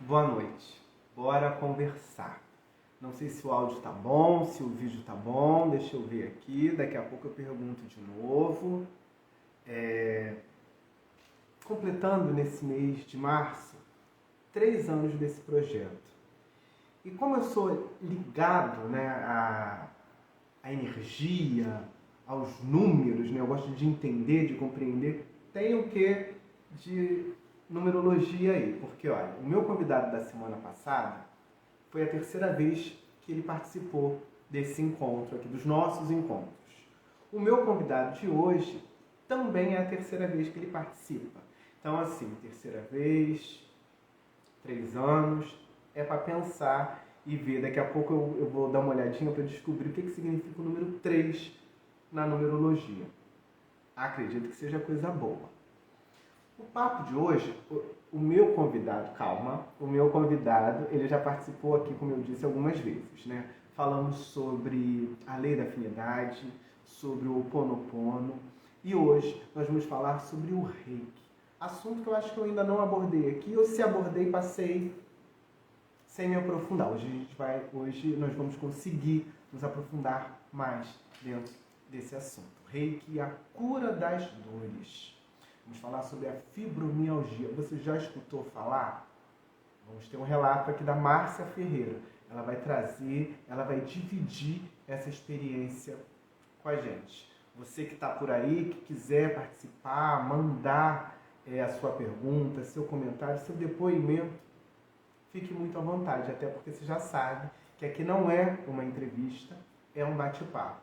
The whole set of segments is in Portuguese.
Boa noite. Bora conversar. Não sei se o áudio tá bom, se o vídeo tá bom. Deixa eu ver aqui. Daqui a pouco eu pergunto de novo. Completando nesse mês de março 3 anos desse projeto. E como eu sou ligado, né, à energia, aos números, né, eu gosto de entender, de compreender, tem o que de numerologia aí. Porque, olha, o meu convidado da semana passada foi a terceira vez que ele participou desse encontro aqui, dos nossos encontros. O meu convidado de hoje também é a terceira vez que ele participa. Então, assim, terceira vez, 3 anos, é para pensar e ver. Daqui a pouco eu vou dar uma olhadinha para descobrir o que significa o número 3 na numerologia. Acredito que seja coisa boa. O papo de hoje, o meu convidado, o meu convidado, ele já participou aqui, como eu disse, algumas vezes, né? Falamos sobre a lei da afinidade, sobre o Ho Oponopono, e hoje nós vamos falar sobre o Reiki. Assunto que eu acho que eu ainda não abordei aqui, ou se abordei, passei sem me aprofundar. Hoje nós vamos conseguir nos aprofundar mais dentro desse assunto. Reiki, a cura das dores. Vamos falar sobre a fibromialgia. Você já escutou falar? Vamos ter um relato aqui da Márcia Ferreira. Ela vai trazer, ela vai dividir essa experiência com a gente. Você que está por aí, que quiser participar, mandar a sua pergunta, seu comentário, seu depoimento, fique muito à vontade, até porque você já sabe que aqui não é uma entrevista, é um bate-papo.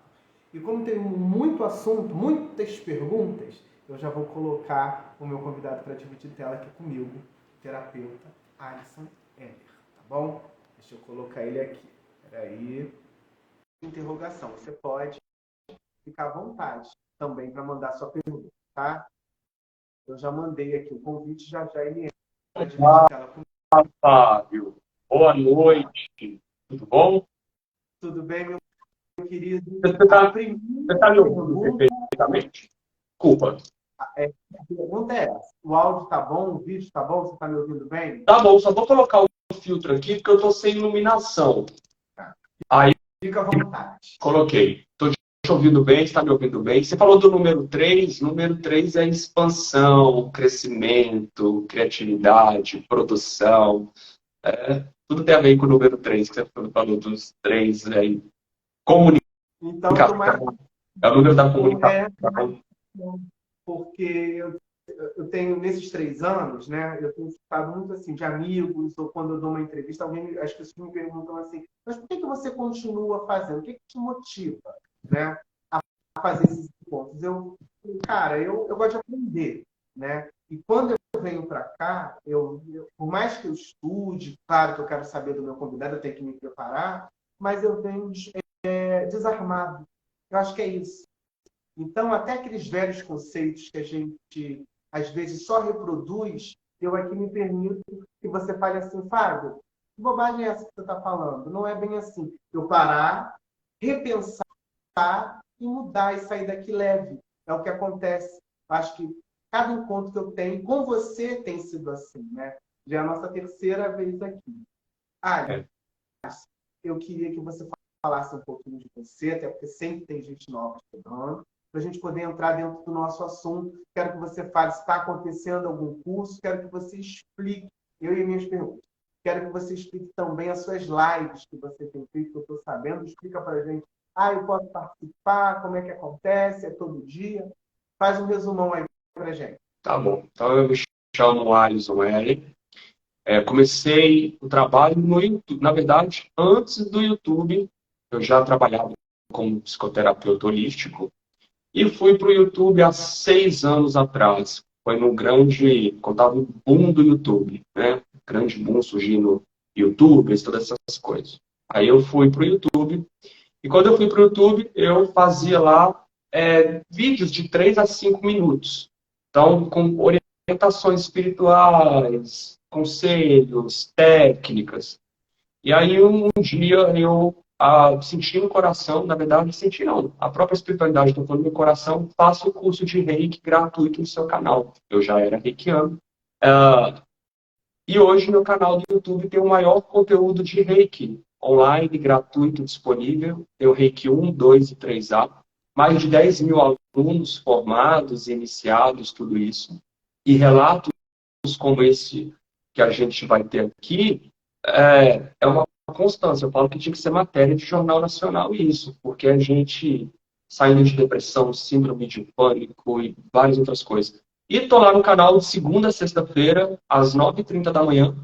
E como tem muito assunto, muitas perguntas, eu já vou colocar o meu convidado para dividir tela aqui comigo, terapeuta Alisson Heller, tá bom? Deixa eu colocar ele aqui. Peraí. Interrogação. Você pode ficar à vontade também para mandar sua pergunta, tá? Eu já mandei aqui o convite, já ele entra para dividir tela comigo. Olá, Fábio. Boa noite. Tudo bom? Tudo bem, meu querido? Você está me ouvindo perfeitamente? Desculpa. A pergunta é essa. O áudio tá bom? O vídeo tá bom? Você tá me ouvindo bem? Tá bom, só vou colocar o filtro aqui porque eu estou sem iluminação. Aí, Fica à vontade. coloquei. Estou te ouvindo bem, está me ouvindo bem. Você falou do número 3. Número 3 é expansão, crescimento, criatividade, produção. Tudo tem a ver com o número 3, que você falou dos 3 aí. Comunicação. Então, tô mais É o número da comunicação. porque eu tenho, nesses 3 anos, né, eu tenho ficado muito assim, de amigos, ou quando eu dou uma entrevista, as pessoas me perguntam assim, mas por que você continua fazendo? O que te motiva, né, a fazer esses encontros? Cara, eu gosto de aprender, né? E quando eu venho para cá, por mais que eu estude, claro que eu quero saber do meu convidado, eu tenho que me preparar, mas eu venho desarmado. Eu acho que é isso. Então, até aqueles velhos conceitos que a gente, às vezes, só reproduz, eu aqui me permito que você fale assim, Fábio, que bobagem é essa que você está falando? Não é bem assim. Eu parar, repensar e mudar e sair daqui leve. É o que acontece. Eu acho que cada encontro que eu tenho com você tem sido assim, né? Já é a nossa terceira vez aqui. Eu queria que você falasse um pouquinho de você, até porque sempre tem gente nova chegando, para a gente poder entrar dentro do nosso assunto. Quero que você fale se está acontecendo algum curso, quero que você explique, eu e minhas perguntas. Quero que você explique também as suas lives que você tem feito, que eu estou sabendo. Explica para a gente. Eu posso participar? Como é que acontece? É todo dia? Faz um resumão aí para a gente. Tá bom. Então, eu me chamo Alisson Heller. Comecei o trabalho no YouTube. Na verdade, antes do YouTube, eu já trabalhava como psicoterapeuta holístico e fui para o YouTube há 6 anos atrás. Foi no grande, contava o boom do YouTube, né? Grande boom surgindo YouTubers, todas essas coisas. Aí eu fui para o YouTube e quando eu fui para o YouTube, eu fazia lá vídeos de 3 a 5 minutos. Então, com orientações espirituais, conselhos, técnicas. E aí, um dia, eu senti no coração, na verdade, senti não, a própria espiritualidade tocou no meu coração, faça o curso de Reiki gratuito no seu canal. Eu já era reikiano. E hoje meu canal do YouTube tem o maior conteúdo de Reiki online, gratuito, disponível. Tem o Reiki 1, 2 e 3A. Mais de 10 mil alunos formados, iniciados, tudo isso. E relatos como esse que a gente vai ter aqui, é uma constância. Eu falo que tinha que ser matéria de jornal nacional isso, porque a gente saindo de depressão, síndrome de pânico e várias outras coisas. E estou lá no canal de segunda a sexta-feira, às 9h30 da manhã,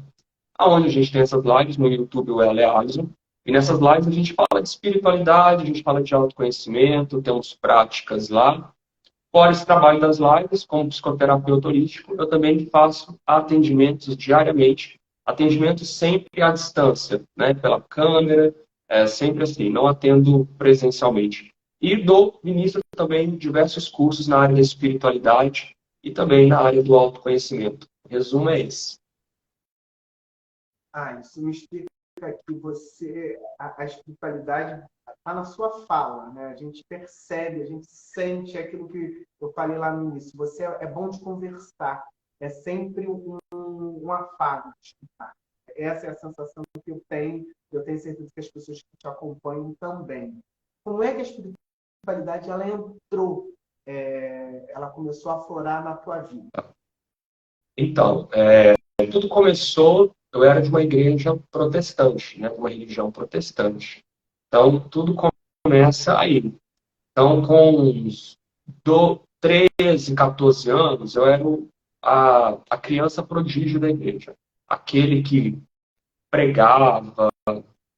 onde a gente tem essas lives no YouTube, o Ela é Alisson. E nessas lives a gente fala de espiritualidade, a gente fala de autoconhecimento, temos práticas lá. Fora esse trabalho das lives, como psicoterapeuta holístico, eu também faço atendimentos diariamente, atendimentos sempre à distância, né, pela câmera, sempre assim, não atendo presencialmente. E ministro também diversos cursos na área da espiritualidade e também na área do autoconhecimento. O resumo é esse. Isso me explica que a espiritualidade está na sua fala, né? A gente percebe, a gente sente aquilo que eu falei lá no início. Você é bom de conversar, é sempre um afago de escutar. Essa é a sensação que eu tenho certeza que as pessoas que te acompanham também. Como é que a espiritualidade ela entrou, ela começou a aflorar na tua vida? Então, tudo começou, eu era de uma igreja protestante, né, uma religião protestante. Então, tudo começa aí. Então, com uns 13, 14 anos, eu era a criança prodígio da igreja. Aquele que pregava,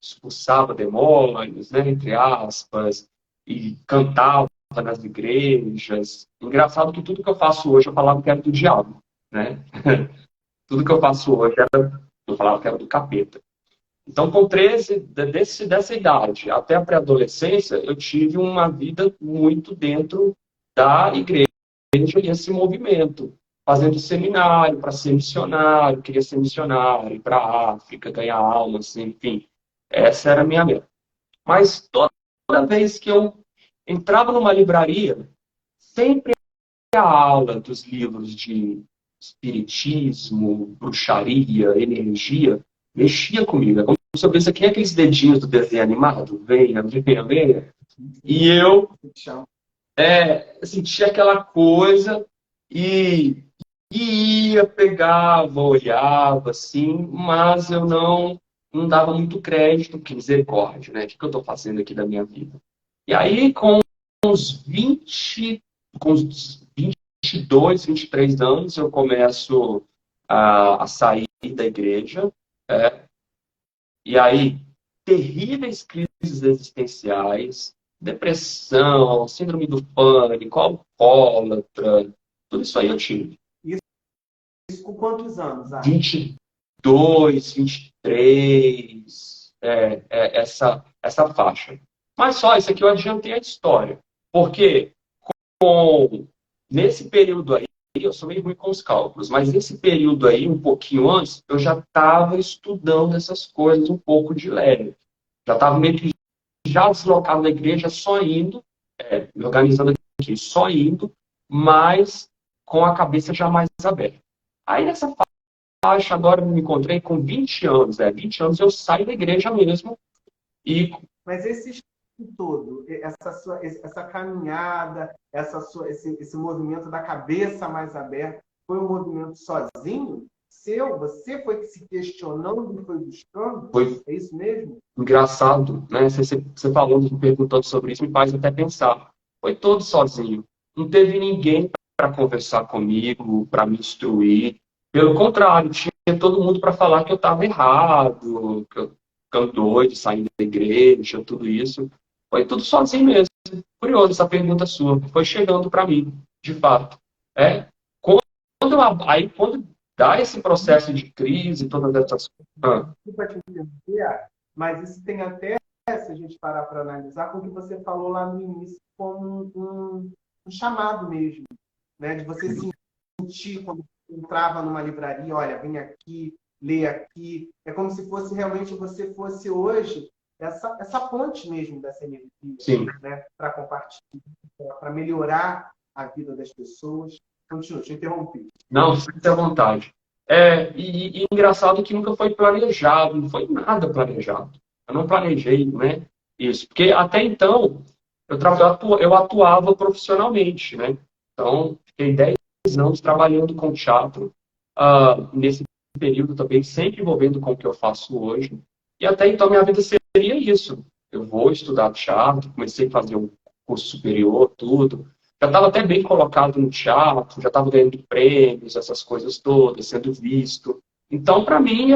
expulsava demônios, né, entre aspas, e cantava nas igrejas. Engraçado que tudo que eu faço hoje eu falava que era do diabo, né? Tudo que eu faço hoje eu falava que era do capeta. Então, com 13, dessa idade até a pré-adolescência, eu tive uma vida muito dentro da igreja e esse movimento, fazendo seminário para ser missionário, queria ser missionário, ir para a África, ganhar almas, enfim. Essa era a minha meta. Mas toda vez que eu entrava numa livraria, sempre a aula dos livros de espiritismo, bruxaria, energia, mexia comigo. É como se eu visse aqui aqueles dedinhos do desenho animado, venha, venha, venha. E eu sentia aquela coisa e ia, pegava, olhava, assim, mas eu não dava muito crédito, porque misericórdia, né? O que eu estou fazendo aqui da minha vida? E aí, com uns 20, com uns 22, 23 anos, eu começo a sair da igreja. E aí, terríveis crises existenciais, depressão, síndrome do pânico, alcoólatra, tudo isso aí eu tive. Isso com quantos anos? 22, 23, essa faixa. Mas só, isso aqui eu adiantei a história. Porque nesse período aí, eu sou meio ruim com os cálculos, mas nesse período aí, um pouquinho antes, eu já estava estudando essas coisas um pouco de leve. Já estava meio que já deslocado da igreja, só indo, me organizando aqui, só indo, mas com a cabeça já mais aberta. Aí nessa faixa, agora eu me encontrei com 20 anos. 20 anos eu saio da igreja mesmo. Mas esse estudo todo, essa caminhada, esse movimento da cabeça mais aberta, foi um movimento sozinho? Seu? Você foi se questionando e foi buscando? Foi. É isso mesmo? Engraçado, né? Você falando, perguntando sobre isso, me faz até pensar. Foi todo sozinho. Não teve ninguém para conversar comigo, para me instruir. Pelo contrário, tinha todo mundo para falar que eu estava errado, que eu ficando doido, saindo da igreja, tudo isso. Foi tudo sozinho mesmo. Curioso essa pergunta sua. Foi chegando para mim, de fato. Quando dá esse processo de crise, todas essas coisas. Mas isso tem até, se a gente parar para analisar, com o que você falou lá no início, como um chamado mesmo, né? De você sentir quando entrava numa livraria, olha, vem aqui, lê aqui. É como se fosse realmente você fosse hoje essa ponte mesmo dessa energia, né? Para compartilhar, para melhorar a vida das pessoas. Continua, te interrompi. Não, fique à vontade. E engraçado que nunca foi planejado, não foi nada planejado. Eu não planejei, né, isso. Porque até então, eu atuava profissionalmente, né? Então, fiquei 10 anos trabalhando com teatro, nesse período também, sempre envolvendo com o que eu faço hoje. E até então, minha vida seria isso. Eu vou estudar teatro, comecei a fazer um curso superior, tudo. Já estava até bem colocado no teatro, já estava ganhando prêmios, essas coisas todas, sendo visto. Então, para mim,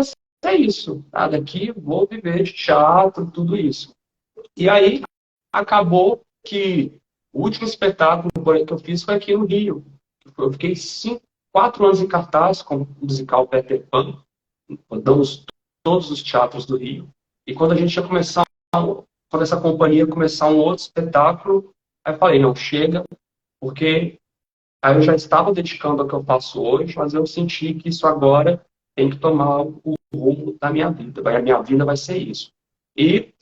é isso. Daqui vou viver de teatro, tudo isso. E aí, acabou que o último espetáculo que eu fiz foi aqui no Rio. Eu fiquei 4 anos em cartaz com o musical Peter Pan, rodamos todos os teatros do Rio. E quando a gente ia começar, quando essa companhia ia começar um outro espetáculo, aí eu falei, não, chega, porque aí eu já estava dedicando ao que eu faço hoje, mas eu senti que isso agora tem que tomar o rumo da minha vida. A minha vida vai ser isso. E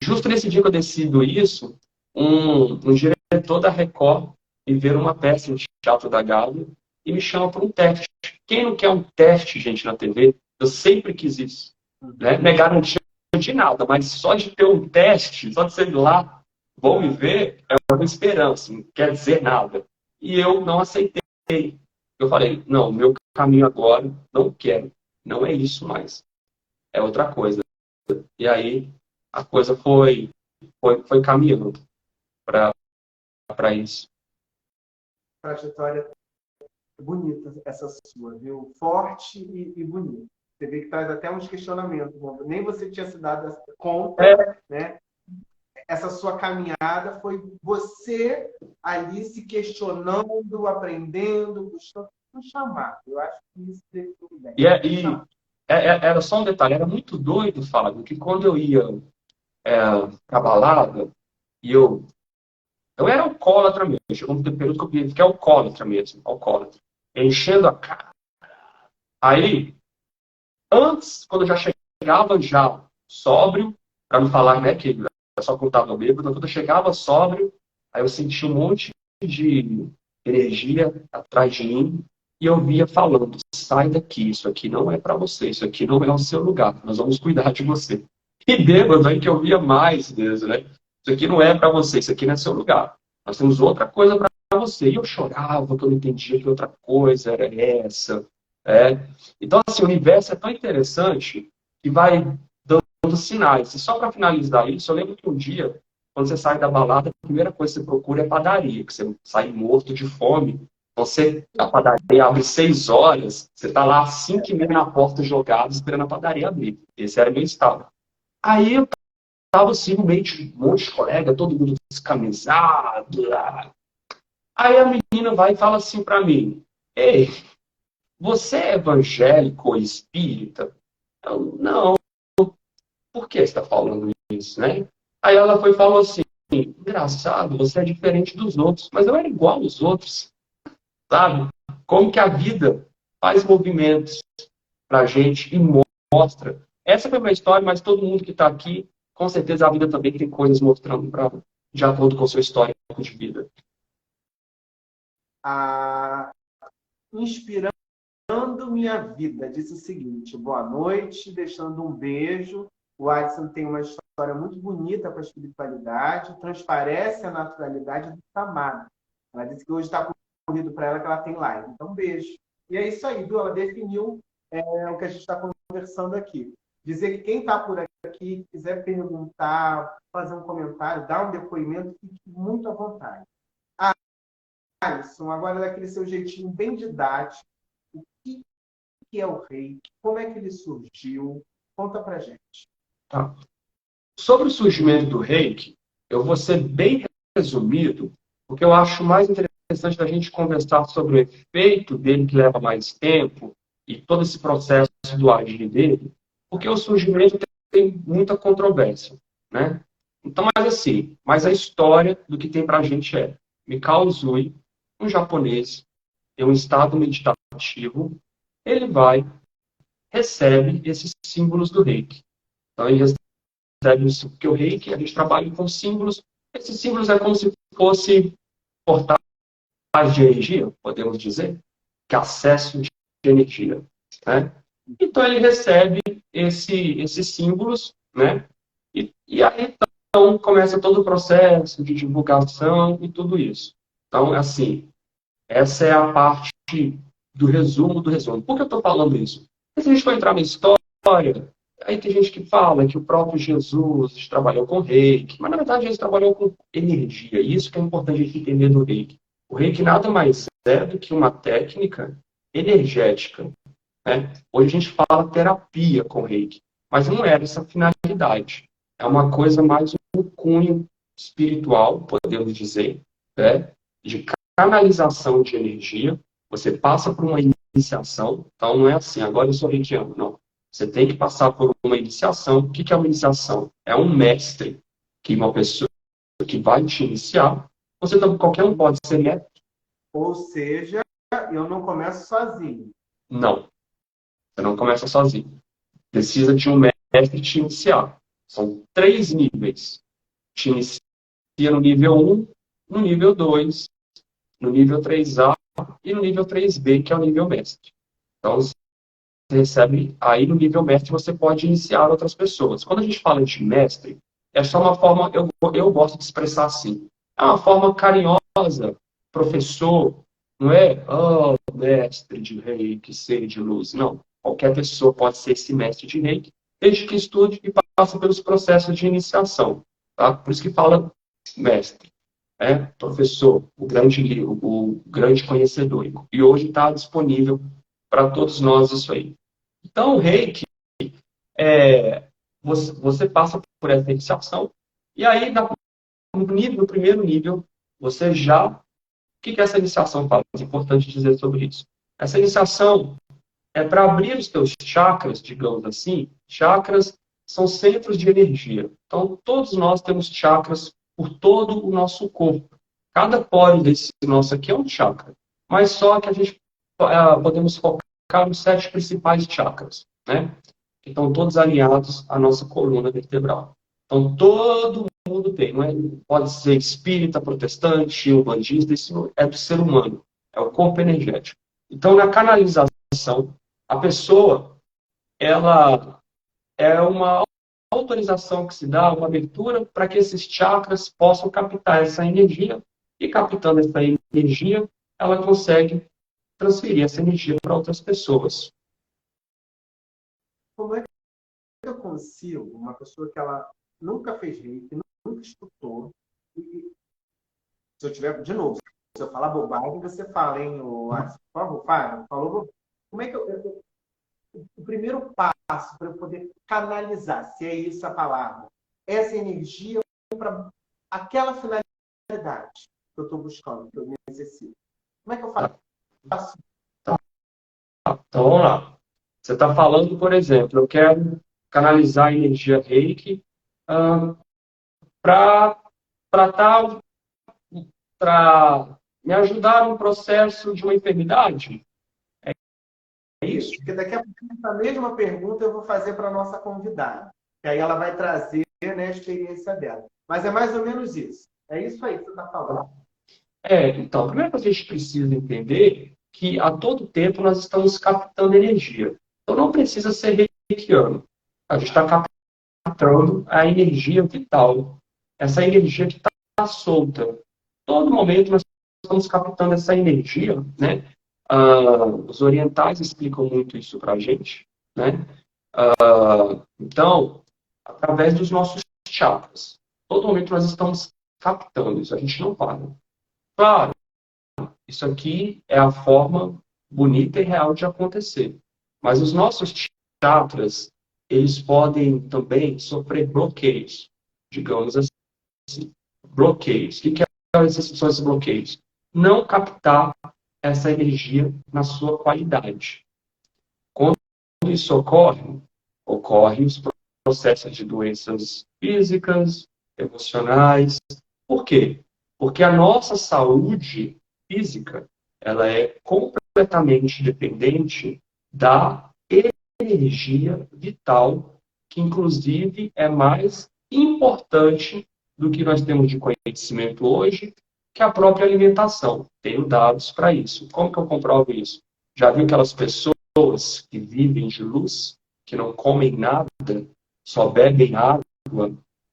justo nesse dia que eu decido isso, um diretor da Record me ver uma peça no Teatro da Gávea e me chama para um teste. Quem não quer um teste, gente, na TV? Eu sempre quis isso. Né? Não é garantia de nada, mas só de ter um teste, só de ser lá, vão me ver, é uma esperança, não quer dizer nada. E eu não aceitei. Eu falei, não, meu caminho agora, não quero, não é isso mais, é outra coisa. E aí a coisa foi caminhando para isso. Trajetória bonita essa sua, viu? Forte e bonita. Você vê que traz até uns questionamentos. Nem você tinha se dado conta, né? Essa sua caminhada foi você ali se questionando, aprendendo, buscando um chamado. Eu acho que isso define bem. Era só um detalhe, era muito doido, Fábio, que quando eu ia pra balada, e eu era alcoólatra mesmo, chegou um período que eu fiquei alcoólatra mesmo, alcoólatra, enchendo a cara. Aí, antes, quando eu já chegava já sóbrio, para não falar, né, que eu só contava bêbado, quando eu chegava sóbrio, aí eu sentia um monte de energia atrás de mim, e eu via falando, sai daqui, isso aqui não é para você, isso aqui não é o seu lugar, nós vamos cuidar de você. E bêbado aí que eu via mais mesmo, né? Isso aqui não é para você, isso aqui não é seu lugar. Nós temos outra coisa para você. E eu chorava, que eu não entendia que outra coisa era essa. Então, assim, o universo é tão interessante que vai dando sinais. E só para finalizar isso, eu lembro que um dia, quando você sai da balada, a primeira coisa que você procura é padaria, que você sai morto de fome. A padaria abre 6 horas, você está lá às 5h30 na porta jogado, esperando a padaria abrir. Esse era o meu estado. Aí eu tava assim, no meio de um monte de colega, todo mundo descamisado. Aí a menina vai e fala assim para mim, ei, você é evangélico ou espírita? Eu, não, por que você está falando isso, né? Aí ela foi e falou assim, engraçado, você é diferente dos outros, mas eu era igual aos outros, sabe? Como que a vida faz movimentos pra gente e mostra. Essa foi uma história, mas todo mundo que está aqui, com certeza a vida também tem coisas mostrando de acordo com a sua história de vida. Inspirando minha vida, disse o seguinte, boa noite, deixando um beijo. O Adson tem uma história muito bonita para a espiritualidade, transparece a naturalidade do chamado. Ela disse que hoje está corrido para ela que ela tem live. Então, um beijo. E é isso aí, Du, ela definiu o que a gente está conversando aqui. Dizer que quem está por aqui, quiser perguntar, fazer um comentário, dar um depoimento, fique muito à vontade. Alisson, agora daquele seu jeitinho bem didático, o que é o reiki? Como é que ele surgiu? Conta pra gente. Tá. Sobre o surgimento do reiki, eu vou ser bem resumido, porque eu acho mais interessante da gente conversar sobre o efeito dele, que leva mais tempo, e todo esse processo do agir dele, porque o surgimento tem muita controvérsia, né? Então, mas a história do que tem pra gente é Mikao Usui, um japonês, em um estado meditativo, ele recebe esses símbolos do reiki. Então, ele recebe isso, porque o reiki, a gente trabalha com símbolos. Esses símbolos é como se fosse portais de energia, podemos dizer, que acesso de energia. né? Então ele recebe esses símbolos, né? E aí então começa todo o processo de divulgação e tudo isso. Então, assim, essa é a parte do resumo do resumo. Por que eu estou falando isso? Porque se a gente for entrar na história, aí tem gente que fala que o próprio Jesus trabalhou com reiki, mas na verdade ele trabalhou com energia. E isso que é importante a gente entender do reiki. O reiki nada mais é do que uma técnica energética, né? Hoje a gente fala terapia com reiki, mas não era essa a finalidade. É uma coisa mais um cunho espiritual, podemos dizer, né? De canalização de energia. Você passa por uma iniciação, então não é assim, agora eu sou reikiano, não. Você tem que passar por uma iniciação. O que é uma iniciação? É um mestre, que uma pessoa que vai te iniciar. Você também, qualquer um pode ser mestre? Ou seja, eu não começo sozinho. Não, você não começa sozinho. Precisa de um mestre te iniciar. São 3 níveis. Te inicia no nível 1, no nível 2, no nível 3A e no nível 3B, que é o nível mestre. Então, você recebe aí no nível mestre, você pode iniciar outras pessoas. Quando a gente fala de mestre, é só uma forma, eu gosto de expressar assim, é uma forma carinhosa, professor, não é, oh, mestre de reiki, ser de luz. Não, qualquer pessoa pode ser esse mestre de reiki, desde que estude e passe pelos processos de iniciação. Tá? Por isso que fala mestre, professor, o grande conhecedor. E hoje está disponível para todos nós isso aí. Então, o reiki, você passa por essa iniciação, e aí, no primeiro nível, você já. O que essa iniciação faz? É importante dizer sobre isso. Essa iniciação é para abrir os teus chakras, digamos assim. Chakras são centros de energia. Então, todos nós temos chakras por todo o nosso corpo. Cada poro desse nosso aqui é um chakra. Mas só que a gente podemos focar nos 7 principais chakras, né? Que estão todos alinhados à nossa coluna vertebral. Então, todo mundo tem, não é? Pode ser espírita, protestante, umbandista, isso é do ser humano, é o corpo energético. Então, na canalização, a pessoa, ela é uma autorização que se dá, uma abertura para que esses chakras possam captar essa energia, e captando essa energia, ela consegue transferir essa energia para outras pessoas. Como é que eu consigo, uma pessoa que ela nunca fez reiki, nunca estudou, e se eu tiver, de novo, se eu falar bobagem, você fala, hein, por favor, Fábio, falou bobagem. Como é que o primeiro passo para eu poder canalizar, se é isso a palavra, essa energia para aquela finalidade que eu estou buscando, que eu necessito? Como é que eu faço? Então, vamos lá. Você está falando, por exemplo, eu quero canalizar a energia reiki para me ajudar no processo de uma enfermidade. É isso? Porque daqui a pouco, essa mesma pergunta eu vou fazer para a nossa convidada. Que aí ela vai trazer, né, a experiência dela. Mas é mais ou menos isso. É isso aí que você está falando. Então, a primeira coisa que a gente precisa entender que a todo tempo nós estamos captando energia. Então não precisa ser reikiano. A gente está captando a energia vital. Essa energia que está solta. Todo momento nós estamos captando essa energia, né? Os orientais explicam muito isso para a gente, né? Então, através dos nossos chakras. Todo momento nós estamos captando isso, a gente não para. Claro, isso aqui é a forma bonita e real de acontecer. Mas os nossos chakras, eles podem também sofrer bloqueios, digamos assim. Bloqueios. O que são esses bloqueios? Não captar essa energia na sua qualidade. Quando isso ocorre os processos de doenças físicas, emocionais. Por quê? Porque a nossa saúde física, ela é completamente dependente da energia vital, que inclusive é mais importante do que nós temos de conhecimento hoje, que a própria alimentação. Tenho dados para isso. Como que eu comprovo isso? Já viu aquelas pessoas pessoas que vivem de luz, que não comem nada, só bebem água,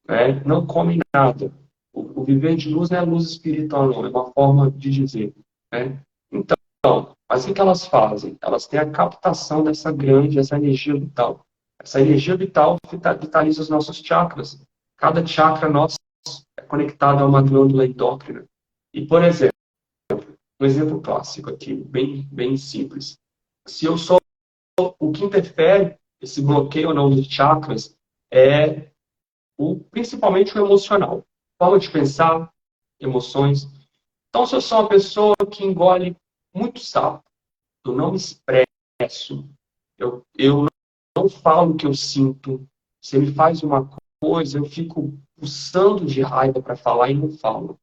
né? Não comem nada. O viver de luz não é luz espiritual, não, é uma forma de dizer, né? Então, mas o que elas fazem? Elas têm a captação dessa grande, essa energia vital. Essa energia vital vitaliza os nossos chakras. Cada chakra nosso é conectado a uma glândula endócrina. E, por exemplo, um exemplo clássico aqui, bem simples. Se eu sou o que interfere esse bloqueio ou não dos chakras é principalmente o emocional. Forma de pensar, emoções. Então, se eu sou uma pessoa que engole muito sapo, eu não me expresso, eu não falo o que eu sinto, você me faz uma coisa, eu fico pulsando de raiva para falar e não falo.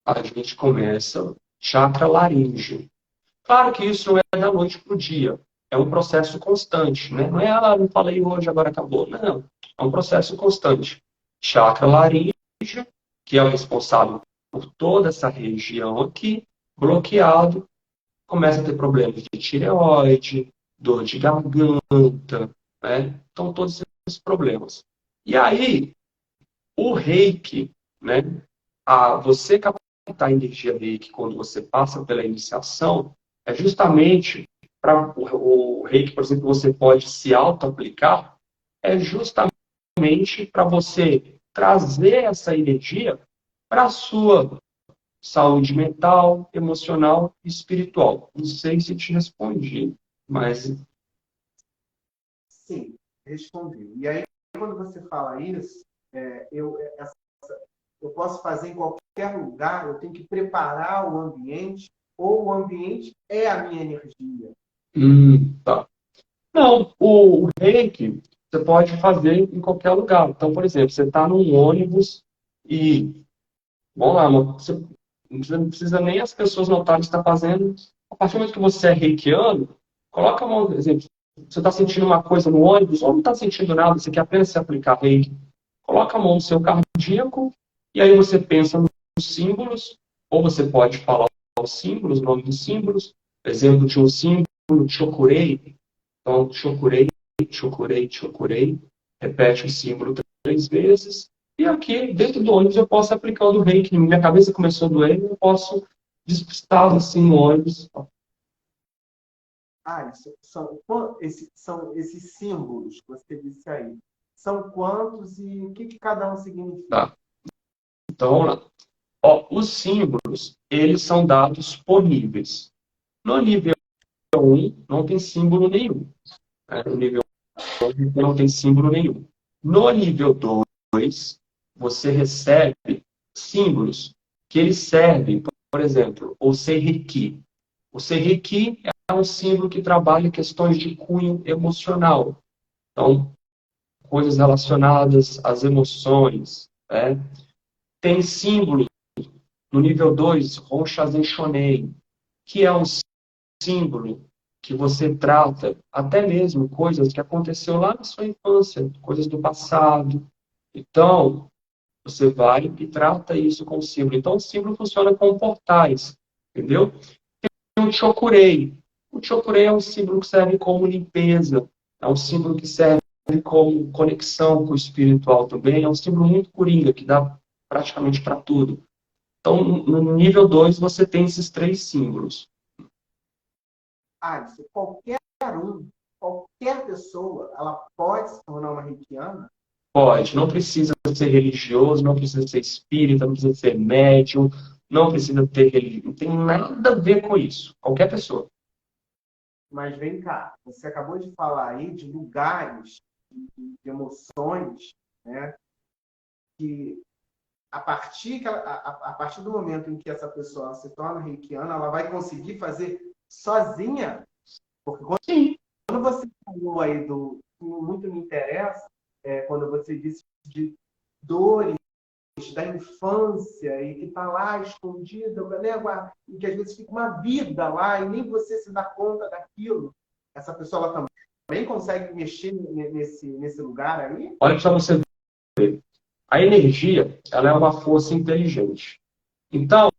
A gente começa chakra laríngeo. Claro que isso não é da noite para o dia. É um processo constante, né? Não é, não falei hoje, agora acabou. Não. É um processo constante. Chakra laríngeo, que é o responsável por toda essa região aqui, bloqueado, começa a ter problemas de tireoide, dor de garganta, né? Então, todos esses problemas. E aí, o reiki, né? Você captar a energia reiki quando você passa pela iniciação é justamente para o reiki, por exemplo, você pode se auto-aplicar, é justamente para você trazer essa energia para a sua saúde mental, emocional e espiritual. Não sei se te respondi, mas... Sim, respondi. E aí, quando você fala isso, eu posso fazer em qualquer lugar, eu tenho que preparar o ambiente, ou o ambiente é a minha energia. Tá. Não, o reiki você pode fazer em qualquer lugar. Então, por exemplo, você está num ônibus e, vamos lá, você não precisa nem as pessoas notarem o que você está fazendo. A partir do momento que você é reikiano, coloca a mão, por exemplo, você está sentindo uma coisa no ônibus ou não está sentindo nada, você quer apenas se aplicar reiki, coloca a mão no seu cardíaco e aí você pensa nos símbolos, ou você pode falar os símbolos, o nome dos símbolos. Exemplo de um símbolo, Chokurei. Então, chokurei, chokurei, chokurei. Repete o símbolo 3 vezes. E aqui, dentro do ônibus, eu posso aplicar o do reiki. Minha cabeça começou a doer, eu posso despistar assim no ônibus. São esses símbolos que você disse aí. São quantos e o que cada um significa? Tá. Então, vamos lá. Ó, os símbolos, eles são dados por níveis. No nível 1, não tem símbolo nenhum. Né? No nível 1, não tem símbolo nenhum. No nível 2, você recebe símbolos que eles servem, por exemplo, o Seiriki. O Seiriki é um símbolo que trabalha questões de cunho emocional. Então, coisas relacionadas às emoções. Né? Tem símbolo no nível 2, Ronshazen Shonen, que é um símbolo que você trata até mesmo coisas que aconteceu lá na sua infância, coisas do passado. Então, você vai e trata isso com o símbolo. Então, o símbolo funciona como portais, entendeu? Tem o Chokurei. O Chokurei é um símbolo que serve como limpeza, é um símbolo que serve como conexão com o espiritual também, é um símbolo muito coringa, que dá praticamente para tudo. Então, no nível 2, você tem esses 3 símbolos. Alisson, qualquer pessoa, ela pode se tornar uma reikiana? Pode, não precisa ser religioso, não precisa ser espírita, não precisa ser médium, não precisa ter religião, não tem nada a ver com isso. Qualquer pessoa. Mas vem cá, você acabou de falar aí de lugares, de emoções, né? Que a partir do momento em que essa pessoa se torna reikiana, ela vai conseguir fazer sozinha. Porque quando você falou aí muito me interessa, quando você disse de dores da infância e que está lá escondida, né? E que às vezes fica uma vida lá e nem você se dá conta daquilo. Essa pessoa ela também consegue mexer nesse lugar aí? Olha para você ver. A energia, ela é uma força inteligente. Então,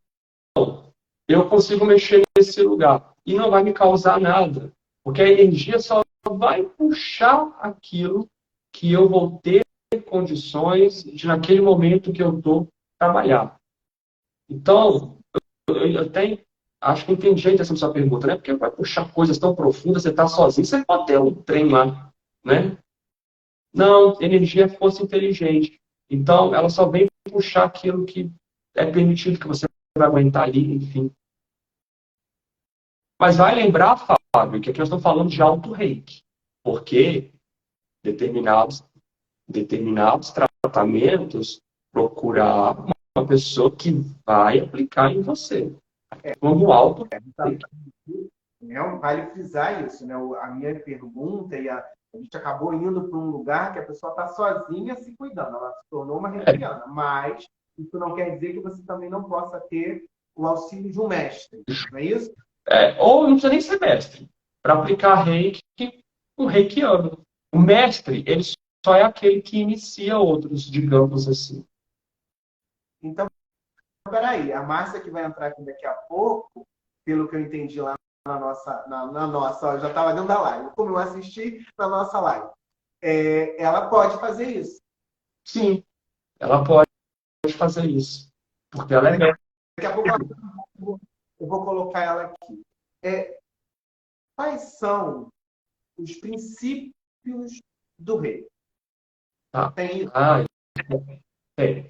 eu consigo mexer nesse lugar. e não vai me causar nada. Porque a energia só vai puxar aquilo que eu vou ter condições de, naquele momento que eu estou trabalhar. Então, eu até acho que entendi a intenção da sua pergunta, né? Porque vai puxar coisas tão profundas, você está sozinho, você pode ter um trem lá, né? Não, energia é força inteligente. Então, ela só vem puxar aquilo que é permitido que você vai aguentar ali, enfim. Mas vai lembrar, Fábio, que aqui nós estamos falando de auto-reiki. Porque determinados tratamentos procurar uma pessoa que vai aplicar em você. Como auto-reiki. Vale frisar isso, né? A minha pergunta a gente acabou indo para um lugar que a pessoa está sozinha se cuidando, ela se tornou uma reikiana, mas isso não quer dizer que você também não possa ter o auxílio de um mestre, não é isso? Ou não precisa nem ser mestre. Para aplicar reiki, um reikiano. O mestre, ele só é aquele que inicia outros, digamos assim. Então, peraí, a Márcia que vai entrar aqui daqui a pouco, pelo que eu entendi lá na nossa, eu já estava dentro da live, como eu assisti na nossa live, ela pode fazer isso. Sim, ela pode fazer isso. Porque ela é mestre. Daqui a pouco eu vou colocar ela aqui. Quais são os princípios do rei? Tá? Tem isso? Ah, é.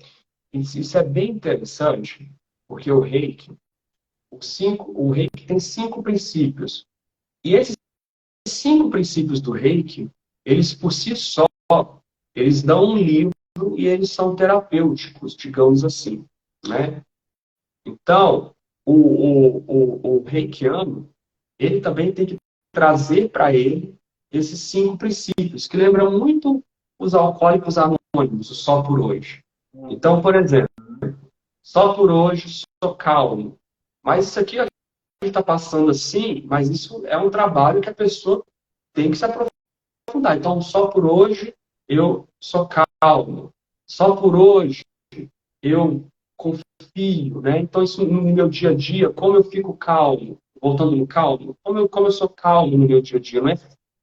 Isso é bem interessante, porque o reiki tem 5 princípios. E esses 5 princípios do reiki, eles por si só, eles dão um livro e eles são terapêuticos, digamos assim, né? Então, o reikiano, ele também tem que trazer para ele esses 5 princípios, que lembram muito os alcoólicos anônimos, o só por hoje. Então, por exemplo, só por hoje sou calmo. Mas isso aqui a gente está passando assim, mas isso é um trabalho que a pessoa tem que se aprofundar. Então, só por hoje eu sou calmo. Só por hoje eu confio, né? Então, isso no meu dia a dia, como eu fico calmo, voltando no calmo, como eu sou calmo no meu dia a dia, não é?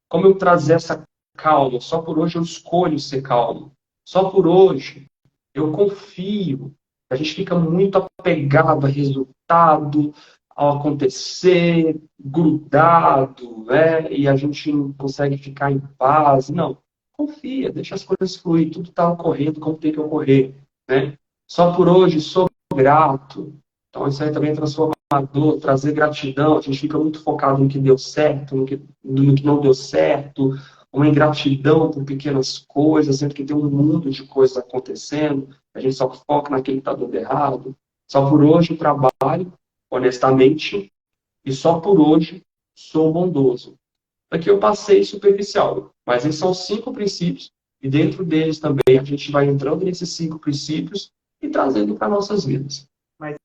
Como eu trazer essa calma, só por hoje eu escolho ser calmo. Só por hoje eu confio. A gente fica muito apegado a resultado, ao acontecer, grudado, né? E a gente não consegue ficar em paz. Não, confia, deixa as coisas fluir, tudo está ocorrendo como tem que ocorrer, né? Só por hoje sou grato. Então isso aí também é transformador, trazer gratidão. A gente fica muito focado no que deu certo, no que não deu certo, uma ingratidão por pequenas coisas, sendo que tem um mundo de coisas acontecendo, a gente só foca naquilo que está dando errado. Só por hoje eu trabalho honestamente e só por hoje sou bondoso. Aqui eu passei superficial, mas esses são 5 princípios e dentro deles também a gente vai entrando nesses 5 princípios e trazendo para nossas vidas. Mas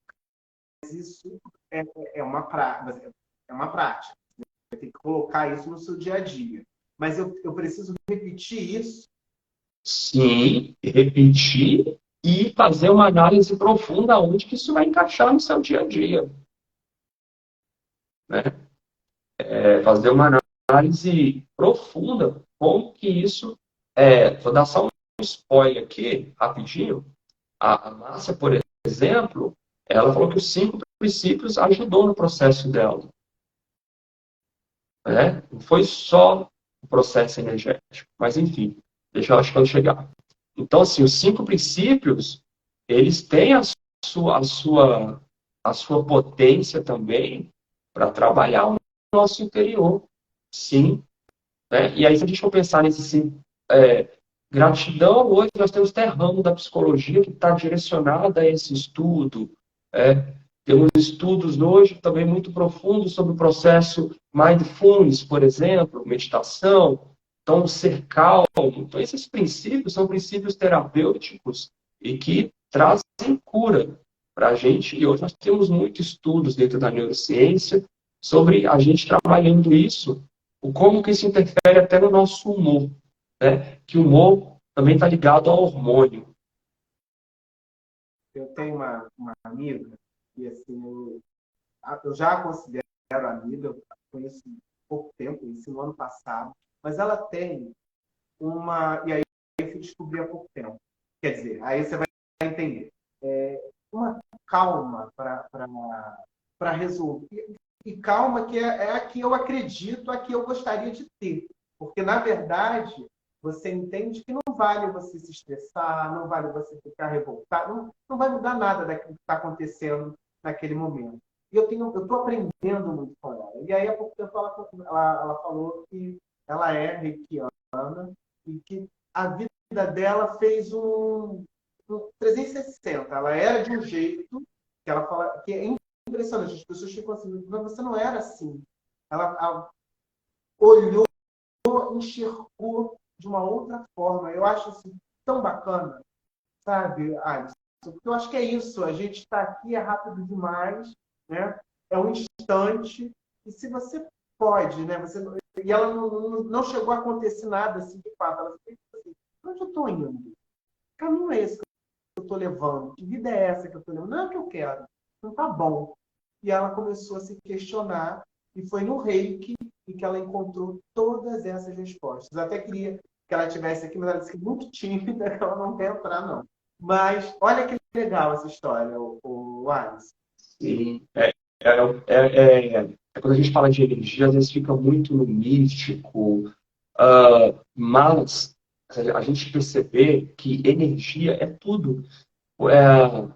isso é uma prática. É uma prática. Você tem que colocar isso no seu dia a dia. Mas eu preciso repetir isso. Sim, repetir e fazer uma análise profunda onde que isso vai encaixar no seu dia a dia. Né? Fazer uma análise profunda como que isso vou dar só um spoiler aqui, rapidinho. A Márcia, por exemplo, ela falou que os 5 princípios ajudou no processo dela. Né? Não foi só o processo energético, mas enfim, deixa eu acho que eu chegar. Então, assim, os 5 princípios, eles têm a sua potência também para trabalhar o nosso interior. Sim. Né? E aí, se a gente for pensar nesse assim, gratidão, hoje nós temos até ramo da psicologia que está direcionada a esse estudo. Temos estudos hoje também muito profundos sobre o processo mindfulness, por exemplo, meditação, então ser calmo. Então, esses princípios são princípios terapêuticos e que trazem cura para a gente. E hoje nós temos muitos estudos dentro da neurociência sobre a gente trabalhando isso, o como que isso interfere até no nosso humor, né? Que o humor também está ligado ao hormônio. Eu tenho uma amiga e assim, eu já a considero amiga, eu conheço pouco tempo, conheci no ano passado, mas ela tem uma... E aí eu fui descobrir há pouco tempo. Quer dizer, aí você vai entender. Uma calma para resolver. E calma que é a que eu acredito, a que eu gostaria de ter. Porque, na verdade, você entende que não vale você se estressar, não vale você ficar revoltado, não vai mudar nada daquilo que está acontecendo naquele momento. E eu estou aprendendo muito com ela. E aí, há pouco tempo, ela falou que ela é reikiana e que a vida dela fez um 360. Ela era de um jeito que ela fala que é impressionante. As pessoas ficam assim, mas você não era assim. Ela olhou, enxergou de uma outra forma. Eu acho assim, tão bacana, sabe, Alisson? Porque eu acho que é isso. A gente está aqui, é rápido demais, né? É um instante. E se você pode, né? E ela não chegou a acontecer nada assim de fato. Ela fez assim, onde eu estou indo? Que caminho é esse que eu estou levando? Que vida é essa que eu estou levando? Não é o que eu quero. Não tá bom. E ela começou a se questionar, e foi no Reiki que ela encontrou todas essas respostas. Eu até queria que ela estivesse aqui, mas ela disse que é muito tímida, que ela não quer entrar, não. Mas olha que legal essa história, o Alisson. Sim. Quando a gente fala de energia, às vezes fica muito no místico, mas a gente perceber que energia é tudo. É,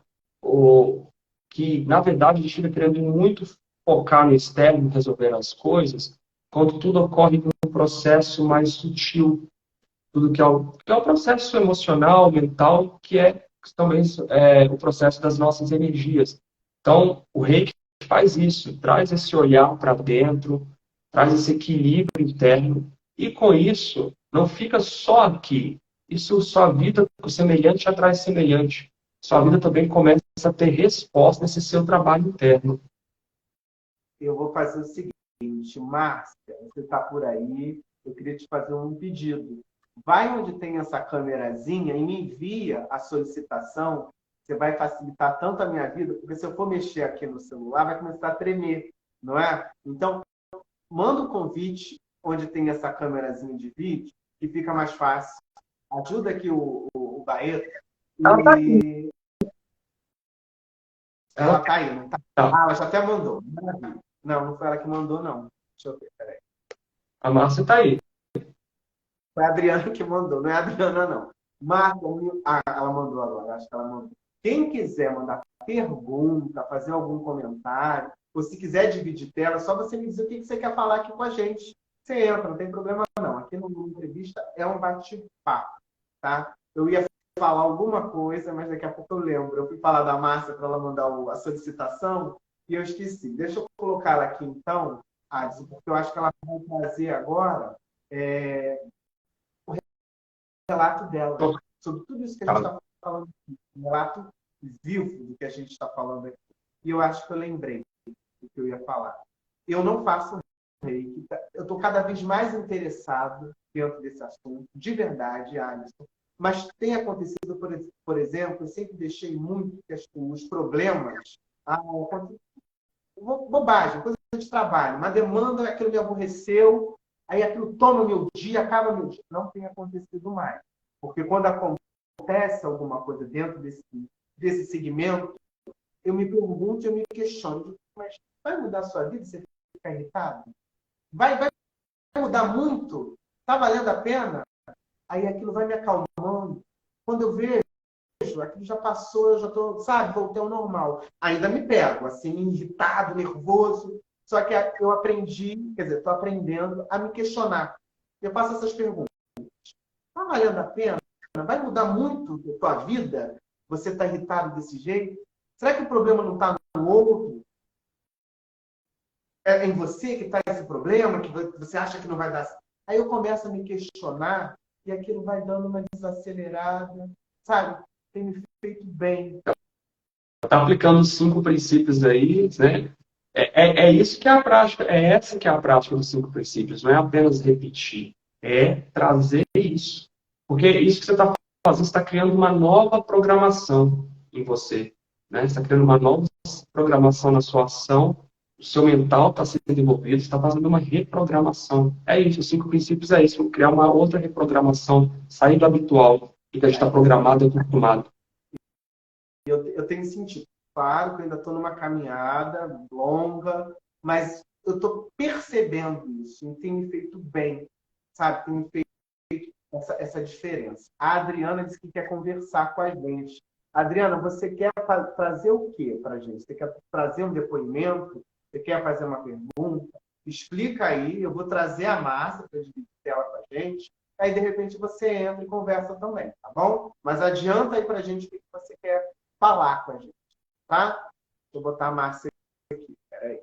que, na verdade, a gente fica querendo muito focar no externo, resolver as coisas, quando tudo ocorre num processo mais sutil, tudo que é o processo emocional, mental, que é também o processo das nossas energias. Então, o Reiki faz isso, traz esse olhar para dentro, traz esse equilíbrio interno, e com isso, não fica só aqui. Isso, sua vida, o semelhante atrai semelhante. Sua vida também começa a ter resposta nesse seu trabalho interno. Eu vou fazer o seguinte, Márcia, você está por aí, eu queria te fazer um pedido. Vai onde tem essa câmerazinha e me envia a solicitação. Você vai facilitar tanto a minha vida, porque se eu for mexer aqui no celular, vai começar a tremer, não é? Então, manda um convite onde tem essa câmerazinha de vídeo, que fica mais fácil. Ajuda aqui o Baeta. Ela está aqui. E ela está aí, não tá? Tá. Ela já até mandou. Não, não foi ela que mandou, não. Deixa eu ver, peraí. A Márcia está aí. Foi a Adriana que mandou, não é a Adriana, não. Marca, ela mandou agora, acho que ela mandou. Quem quiser mandar pergunta, fazer algum comentário, ou se quiser dividir tela, é só você me dizer o que você quer falar aqui com a gente. Você entra, não tem problema não. Aqui no Entrevista é um bate-papo, tá? Eu ia falar alguma coisa, mas daqui a pouco eu lembro. Eu fui falar da Márcia para ela mandar a solicitação e eu esqueci. Deixa eu colocar ela aqui então, Adson, porque eu acho que ela vai trazer agora o relato dela sobre tudo isso que a gente está falando aqui. Um relato vivo do que a gente está falando aqui. E eu acho que eu lembrei do que eu ia falar. Eu não faço reiki. Eu estou cada vez mais interessado dentro desse assunto, de verdade, Alisson. Mas tem acontecido, por exemplo, eu sempre deixei muito que os problemas, bobagem, coisa de trabalho, uma demanda, aquilo me aborreceu, aí aquilo toma o meu dia, acaba o meu dia. Não tem acontecido mais. Porque quando acontece alguma coisa dentro desse segmento, eu me pergunto, eu me questiono, mas vai mudar a sua vida? Você fica irritado? Vai mudar muito? Está valendo a pena? Aí aquilo vai me acalmando. Quando eu vejo, aquilo já passou, eu já estou, sabe, voltei ao normal. Ainda me pego, assim, irritado, nervoso. Só que eu aprendi, quer dizer, estou aprendendo a me questionar. Eu faço essas perguntas. Está valendo a pena? Vai mudar muito a tua vida? Você está irritado desse jeito? Será que o problema não está no outro? É em você que está esse problema, que você acha que não vai dar? Aí eu começo a me questionar e aquilo vai dando uma desacelerada, sabe? Tem me feito bem. Está aplicando os 5 princípios aí, né? É isso que é a prática, é essa que é a prática dos 5 princípios, não é apenas repetir, é trazer isso. Porque isso que você está fazendo, você está criando uma nova programação em você, né? Você está criando uma nova programação na sua ação, o seu mental está sendo envolvido, está fazendo uma reprogramação. É isso, os 5 princípios é isso, criar uma outra reprogramação, sair do habitual, do que a gente está programado e acostumado. Eu tenho sentido, claro que eu ainda estou numa caminhada longa, mas eu estou percebendo isso, e tem me feito bem, sabe? Tem me feito essa diferença. A Adriana disse que quer conversar com a gente. Adriana, você quer trazer o quê para a gente? Você quer trazer um depoimento? Você quer fazer uma pergunta? Explica aí, eu vou trazer a Márcia para dividir ela com a gente. Aí, de repente, você entra e conversa também, tá bom? Mas adianta aí para a gente o que você quer falar com a gente, tá? Deixa eu botar a Márcia aqui, peraí.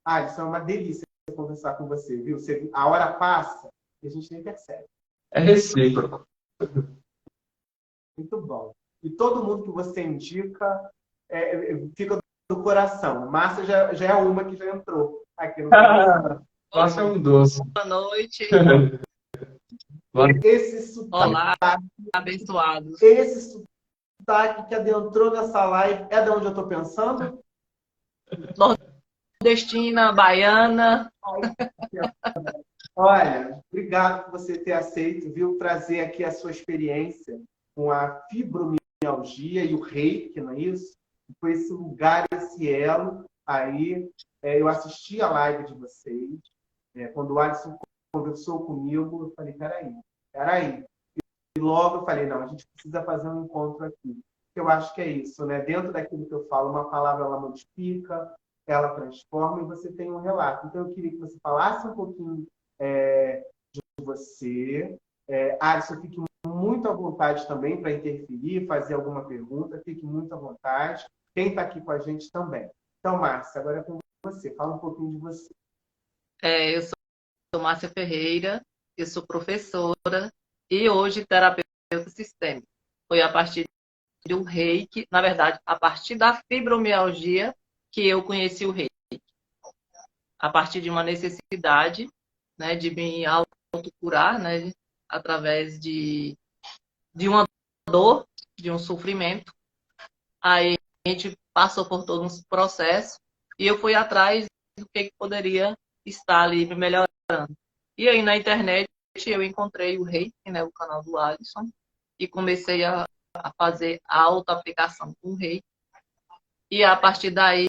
Ah, isso é uma delícia conversar com você, viu? A hora passa e a gente nem percebe. É recíproco. Muito bom. E todo mundo que você indica fica do coração. Márcia já é uma que já entrou aqui no coração. Nossa, é um doce. Boa noite. Esse sotaque, Olá, abençoados. esse sotaque que adentrou nessa live é de onde eu estou pensando? Nordestina, baiana. Olha, obrigado por você ter aceito, viu? Trazer aqui a sua experiência com a fibromialgia e o reiki, não é isso? Foi esse lugar, esse elo. Aí eu assisti a live de vocês. Quando o Alisson conversou comigo, eu falei, peraí. E logo eu falei, não, a gente precisa fazer um encontro aqui. Eu acho que é isso, né? Dentro daquilo que eu falo, uma palavra ela modifica, ela transforma e você tem um relato. Então eu queria que você falasse um pouquinho de você. Alisson, fique muito à vontade também para interferir, fazer alguma pergunta, fique muito à vontade. Quem está aqui com a gente também. Então, Márcia, agora é com você. Fala um pouquinho de você. Eu sou Márcia Ferreira, eu sou professora e hoje terapeuta sistêmica. Foi a partir do reiki, na verdade, a partir da fibromialgia que eu conheci o reiki. A partir de uma necessidade, né, de me autocurar, né, através de uma dor, de um sofrimento. Aí a gente passou por todo um processo e eu fui atrás do que poderia estar ali me melhorando. E aí na internet eu encontrei o Reiki, né, o canal do Alisson, e comecei a fazer a autoaplicação com o Reiki. E a partir daí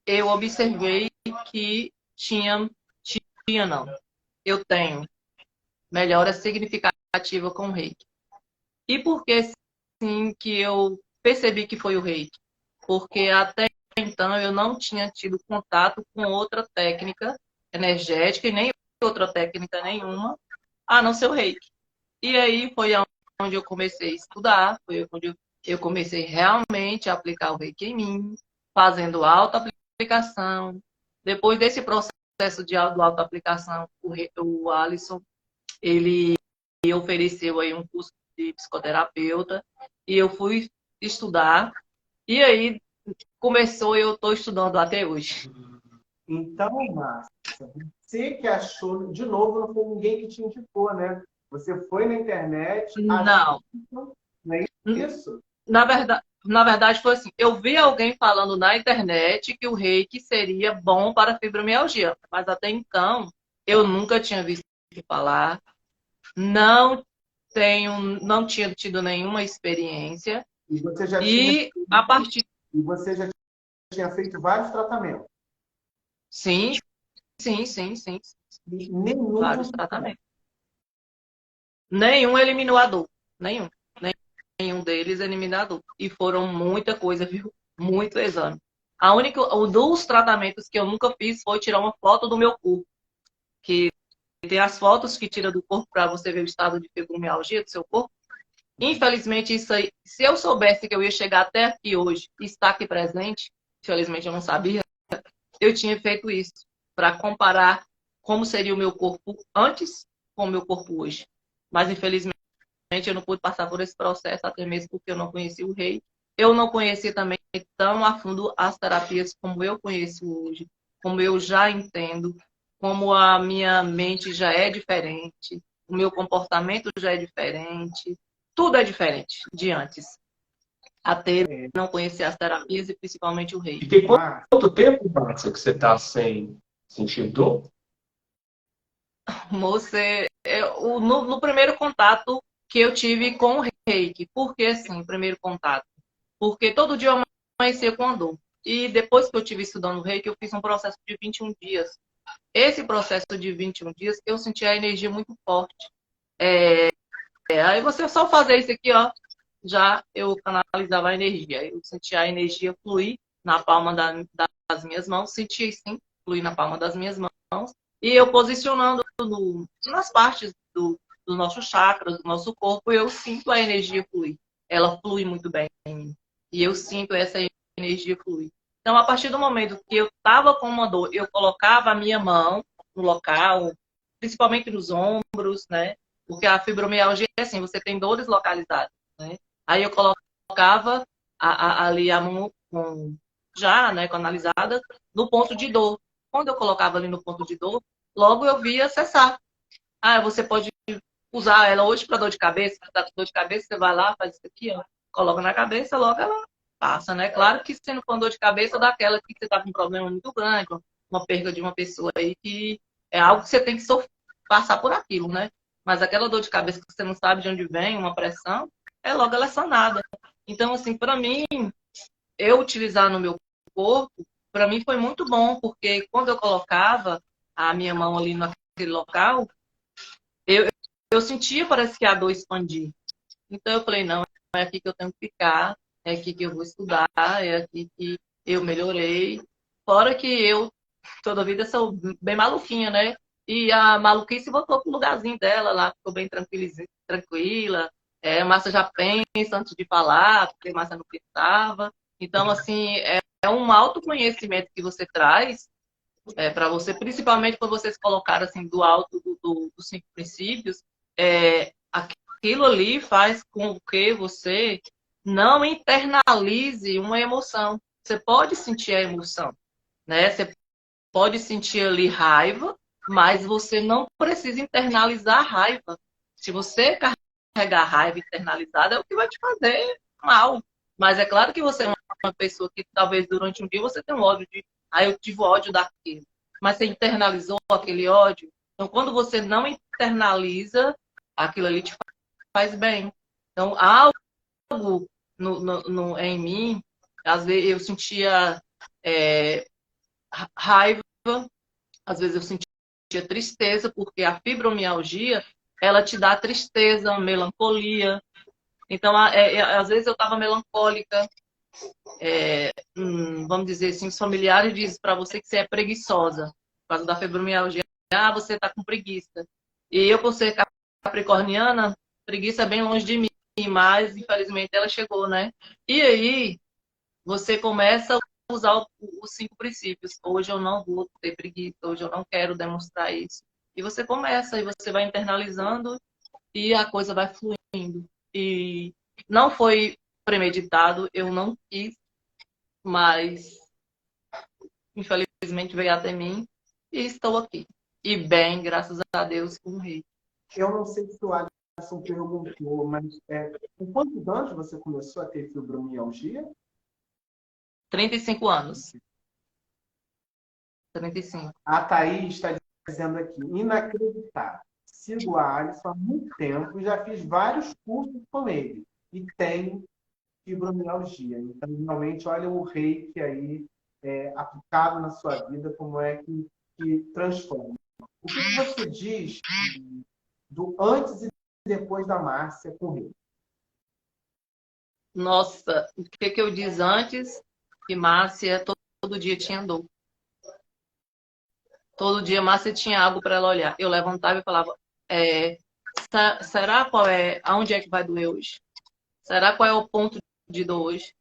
eu observei que eu tenho melhora significativa com o Reiki. E por que sim que eu percebi que foi o Reiki? Porque até então eu não tinha tido contato com outra técnica energética e nem outra técnica nenhuma, a não ser o Reiki. E aí foi onde eu comecei a estudar, foi onde eu comecei realmente a aplicar o Reiki em mim, fazendo auto-aplicação. Depois desse processo de auto-aplicação, o Alisson, ele ofereceu aí um curso de psicoterapeuta e eu fui estudar. E aí começou e eu estou estudando até hoje. Então, Márcia, você que achou, de novo, não foi ninguém que te indicou, né? Você foi na internet... Não. Não é isso? Na verdade, foi assim, eu vi alguém falando na internet que o reiki seria bom para fibromialgia, mas até então eu nunca tinha visto falar, não tinha tido nenhuma experiência. E você já tinha feito vários tratamentos? Sim. Nenhum. Vários tratamentos. Nenhum eliminou a dor. Nenhum deles eliminou a dor. E foram muita coisa, viu? Muito exame. Dos tratamentos que eu nunca fiz foi tirar uma foto do meu corpo. Que tem as fotos que tira do corpo para você ver o estado de fibromialgia do seu corpo. Infelizmente, isso aí, se eu soubesse que eu ia chegar até aqui hoje e estar aqui presente, infelizmente eu não sabia, eu tinha feito isso para comparar como seria o meu corpo antes com o meu corpo hoje. Mas, infelizmente, eu não pude passar por esse processo, até mesmo porque eu não conheci o Reiki. Eu não conheci também tão a fundo as terapias como eu conheço hoje, como eu já entendo, como a minha mente já é diferente, o meu comportamento já é diferente, tudo é diferente de antes. até não conhecer as terapias e principalmente o E reiki. tem quanto tempo, Márcia, que você está sem sentir dor? No primeiro contato que eu tive com o reiki, por que assim, primeiro contato? Porque todo dia eu amanhecia com a dor. E depois que eu tive estudando reiki, eu fiz um processo de 21 dias. Esse processo de 21 dias, eu senti a energia muito forte. Aí você só fazer isso aqui, ó, já eu canalizava a energia. Eu sentia a energia fluir na palma das minhas mãos, sentia sim, fluir na palma das minhas mãos. E eu posicionando nas partes do nosso chakras, do nosso corpo, eu sinto a energia fluir. Ela flui muito bem em mim. E eu sinto essa energia fluir. Então, a partir do momento que eu estava com uma dor, eu colocava a minha mão no local, principalmente nos ombros, né? Porque a fibromialgia é assim, você tem dores localizadas, né? Aí eu colocava ali a mão já, né, canalizada, no ponto de dor. Quando eu colocava ali no ponto de dor, logo eu via cessar. Ah, você pode usar ela hoje para dor de cabeça, tá com dor de cabeça, você vai lá, faz isso aqui, ó, coloca na cabeça, logo ela passa, né? Claro que se não for dor de cabeça, daquela que você tá com um problema muito grande, uma perda de uma pessoa aí, que é algo que você tem que passar por aquilo, né? Mas aquela dor de cabeça que você não sabe de onde vem, uma pressão, logo ela é sanada. Então, assim, para mim, eu utilizar no meu corpo, para mim foi muito bom, porque quando eu colocava a minha mão ali naquele local, eu, eu sentia, parece que a dor expandir. Então eu falei, não, é aqui que eu tenho que ficar, é aqui que eu vou estudar, é aqui que eu melhorei. Fora que eu, toda a vida, sou bem maluquinha, né? E a maluquice voltou pro lugarzinho dela lá, ficou bem tranquila. A Márcia já pensa antes de falar, porque a Márcia não pensava. Então, assim, é um autoconhecimento que você traz para você, principalmente quando vocês colocaram assim do alto dos 5 princípios, aquilo ali faz com que você não internalize uma emoção. Você pode sentir a emoção, né? Você pode sentir ali raiva, mas você não precisa internalizar a raiva. Se você carregar raiva internalizada, é o que vai te fazer mal. Mas é claro que você é uma pessoa que talvez durante um dia você tenha um ódio eu tive ódio daquilo. Mas você internalizou aquele ódio. Então, quando você não internaliza, aquilo ali te faz bem. Então, algo em mim, às vezes eu sentia raiva, às vezes eu sentia tristeza, porque a fibromialgia, ela te dá tristeza, melancolia. Então, às vezes eu estava melancólica, vamos dizer assim, os familiares dizem para você que você é preguiçosa, por causa da fibromialgia. Ah, você está com preguiça. E eu, por ser capricorniana, preguiça é bem longe de mim, mas infelizmente ela chegou, né? E aí, você começa a usar os 5 princípios. Hoje eu não vou ter preguiça, hoje eu não quero demonstrar isso. E você começa, e você vai internalizando, e a coisa vai fluindo. E não foi premeditado, eu não quis, mas infelizmente veio até mim e estou aqui. E bem, graças a Deus, com o rei. Eu não sei se o Alisson perguntou, mas com quantos anos você começou a ter fibromialgia? 35 anos. 35. A Thaís está dizendo aqui, inacreditável. Sigo a Alisson há muito tempo e já fiz vários cursos com ele. E tenho fibromialgia. Então, realmente, olha o reiki aí aplicado na sua vida, como é que transforma. O que você diz do antes e depois da Márcia com o reiki? Nossa, o que eu disse antes? Que Márcia todo dia tinha dor. Todo dia Márcia tinha algo para ela olhar. Eu levantava e falava, será aonde é que vai doer hoje? Será qual é o ponto de dor hoje?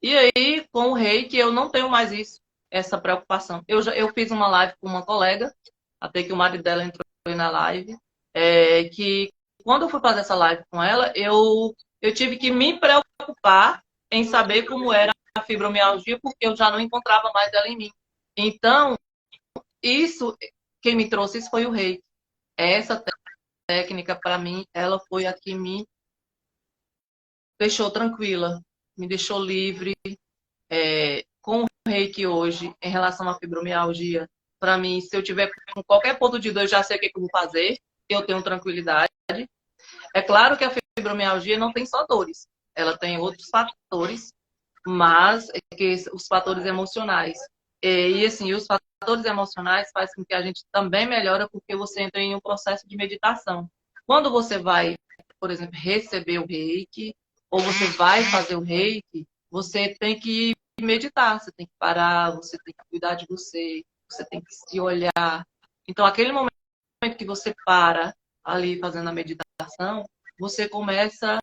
E aí, com o reiki, eu não tenho mais essa preocupação. Eu fiz uma live com uma colega, até que o marido dela entrou na live, que quando eu fui fazer essa live com ela, eu tive que me preocupar em saber como era a fibromialgia, porque eu já não encontrava mais ela em mim. Então, quem me trouxe isso foi o reiki. Essa técnica, para mim, ela foi a que me deixou tranquila. me deixou livre. Com o reiki hoje, em relação à fibromialgia, para mim, se eu tiver com qualquer ponto de dor, eu já sei o que eu vou fazer, eu tenho tranquilidade. É claro que a fibromialgia não tem só dores, ela tem outros fatores, mas os fatores emocionais. E assim, os fatores emocionais fazem com que a gente também melhora porque você entra em um processo de meditação. Quando você vai, por exemplo, receber o reiki, ou você vai fazer o reiki, você tem que meditar, você tem que parar, você tem que cuidar de você, você tem que se olhar. Então, aquele momento que você para ali fazendo a meditação, você começa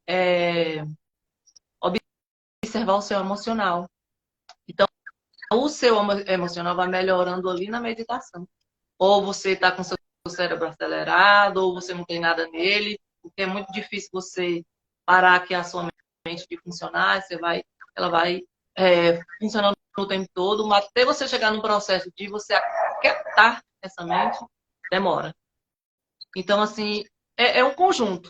a observar o seu emocional. Então, o seu emocional vai melhorando ali na meditação. Ou você está com seu cérebro acelerado, ou você não tem nada nele, porque é muito difícil você parar aqui a sua mente de funcionar, ela vai funcionando o tempo todo, mas até você chegar no processo de você aquietar essa mente, demora. Então, assim, é um conjunto.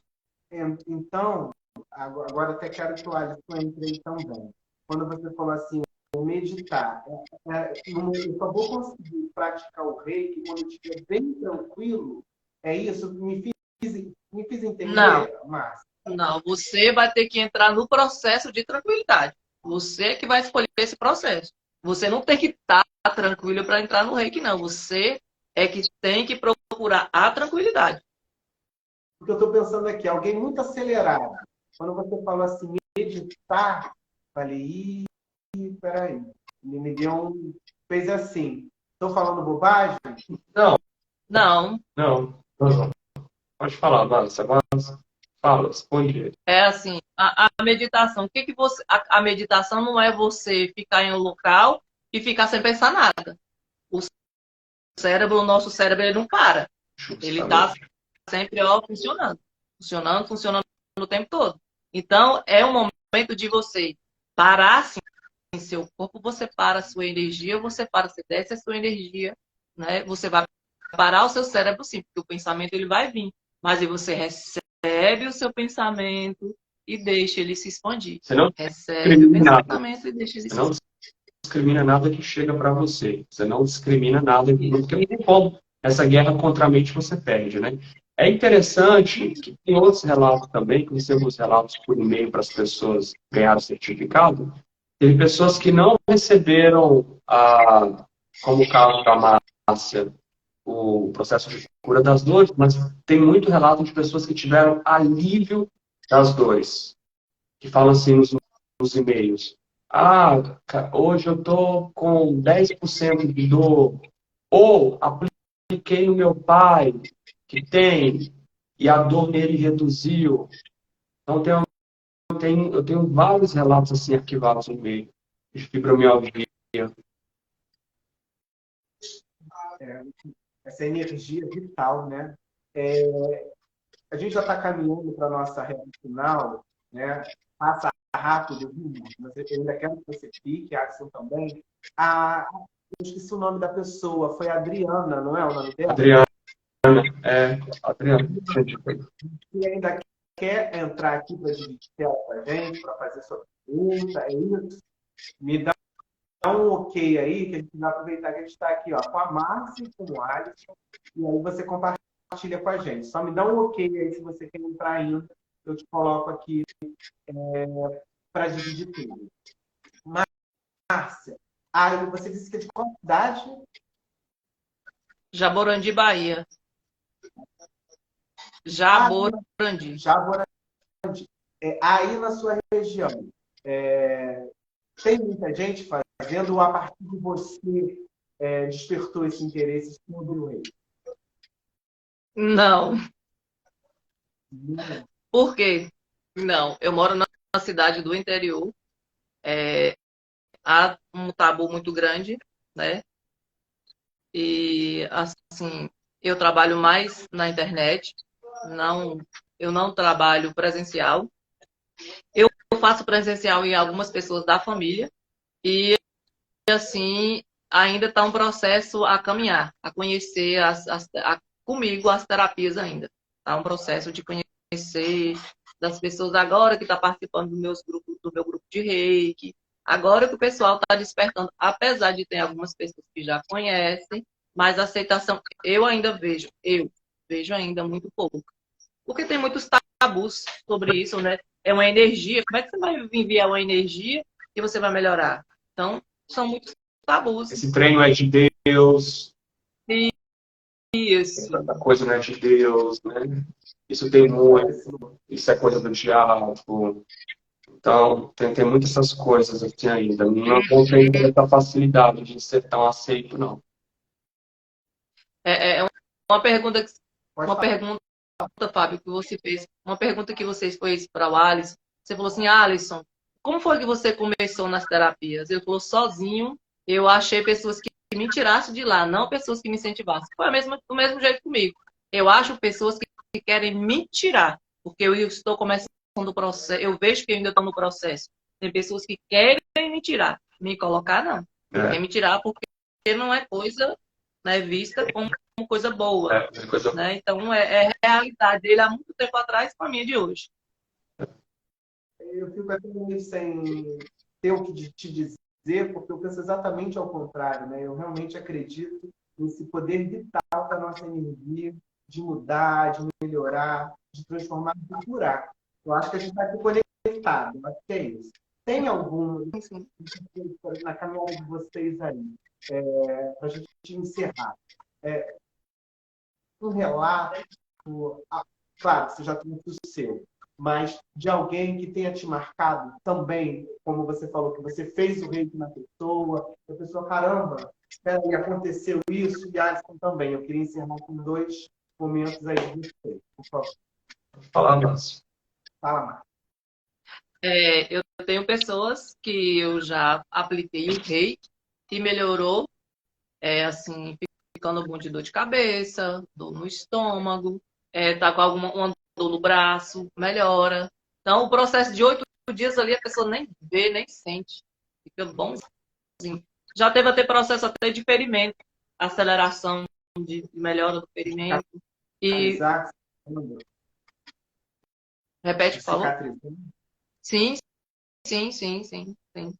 Então, agora até quero que o Alisson entre aí também. Quando você falou assim, meditar, eu só vou conseguir praticar o reiki quando eu estiver bem tranquilo, é isso? Me fiz Não, entender, Márcia? não. Você vai ter que entrar no processo de tranquilidade. Você que vai escolher esse processo. Você não tem que estar tranquilo para entrar no reiki, não. Você é que tem que procurar a tranquilidade. Porque eu estou pensando aqui, alguém muito acelerado. Quando você falou assim, meditar, falei, peraí. Ele me deu fez assim. Estou falando bobagem? Não, Não. não. Não. Pode falar, Márcia. Fala, responde. É assim, a meditação. O que que você. A meditação não é você ficar em um local e ficar sem pensar nada. O nosso cérebro, ele não para. Ele está Justamente. sempre funcionando. Funcionando, funcionando o tempo todo. Então, é um momento de você parar assim, em seu corpo, você para a sua energia, você desce a sua energia, né? Você vai parar o seu cérebro sim, porque o pensamento ele vai vir. Mas aí você recebe o seu pensamento e deixa ele se expandir. Você não Recebe o discrimina nada. pensamento e deixa ele Você se não discrimina nada que chega para você. Você não discrimina nada, porque não tem como. Essa guerra contra a mente você perde, né? É interessante que tem outros relatos também, que recebemos relatos por e-mail para as pessoas ganharem o certificado. Teve pessoas que não receberam, como o caso da Márcia, o processo de cura das dores, mas tem muito relato de pessoas que tiveram alívio das dores, que falam assim nos e-mails. Hoje eu tô com 10% de dor. Ou apliquei no meu pai, que tem, e a dor nele reduziu. Então, eu tenho vários relatos assim arquivados no e-mail de fibromialgia. Essa energia vital, né? A gente já está caminhando para a nossa reta final, né? Passa rápido, mas eu ainda quero que você fique, a Axel também. Eu esqueci o nome da pessoa, foi a Adriana, não é o nome dela? Adriana, Adriana. E ainda quer entrar aqui para dividir ela com a gente, para fazer sua pergunta, é isso? Me dá um ok aí, que a gente vai aproveitar que a gente está aqui ó, com a Márcia e com o Alisson, e aí você compartilha com a gente. Só me dá um ok aí se você quer entrar ainda, eu te coloco aqui para dividir tudo. Márcia, você disse que é de qual cidade? Jaborandi, Bahia. Jaborandi. Jaborandi. Aí na sua região, tem muita gente fazendo, ou a partir de você despertou esse interesse sobre o rei? Não. Por quê? Não. Eu moro na cidade do interior. Há um tabu muito grande, né? E, assim, eu trabalho mais na internet. Eu não trabalho presencial. Eu faço presencial em algumas pessoas da família. E, assim, ainda está um processo a caminhar, a conhecer comigo as terapias ainda. Está um processo de conhecer, das pessoas agora que está participando do meu grupo de reiki. Agora que o pessoal está despertando, apesar de ter algumas pessoas que já conhecem, mas a aceitação eu vejo ainda muito pouco. Porque tem muitos tabus sobre isso, né? É uma energia. Como é que você vai enviar uma energia e você vai melhorar? Então, são muitos tabus. Esse treino é de Deus, Isso. tanta coisa não é de Deus, né? Isso tem muito, isso é coisa do diabo. Então, tem muitas essas coisas aqui ainda. Não tem essa facilidade de ser tão aceito, não. É uma pergunta, Pode uma falar. pergunta, Fábio, que você fez. Uma pergunta que você fez para o Alisson. Você falou assim, Alisson, como foi que você começou nas terapias? Ele falou, sozinho, eu achei pessoas que me tirassem de lá, não pessoas que me incentivassem. Foi do mesmo jeito comigo. Eu acho pessoas que querem me tirar, porque eu estou começando o processo, eu vejo que eu ainda estou no processo. Tem pessoas que querem me tirar, me colocar não. Quer me tirar porque não é coisa, né, vista como coisa boa. Né? Então, é realidade dele há muito tempo atrás com a minha de hoje. Eu fico até meio sem ter o que te dizer, porque eu penso exatamente ao contrário, né? Eu realmente acredito nesse poder vital da nossa energia, de mudar, de melhorar, de transformar, de curar. Eu acho que a gente está aqui conectado, eu acho que é isso. Tem algum na caminhada de vocês aí, para a gente encerrar? Um relato, claro, você já tem o seu, mas de alguém que tenha te marcado também, como você falou, que você fez o reiki na pessoa, a pessoa, caramba, espera aí, aconteceu isso, e Alisson também. Eu queria encerrar com 2 momentos aí de você, por favor. Fala, Márcio. Fala, Marcos. Eu tenho pessoas que eu já apliquei o reiki e melhorou, assim, ficando bom de dor de cabeça, dor no estômago, tá com uma dor no braço, melhora. Então, o processo de 8 dias ali, a pessoa nem vê, nem sente. Fica bonzinho. Já teve até processo até de ferimento, aceleração de melhora do ferimento. E repete, por favor. Sim, sim, sim, sim, sim.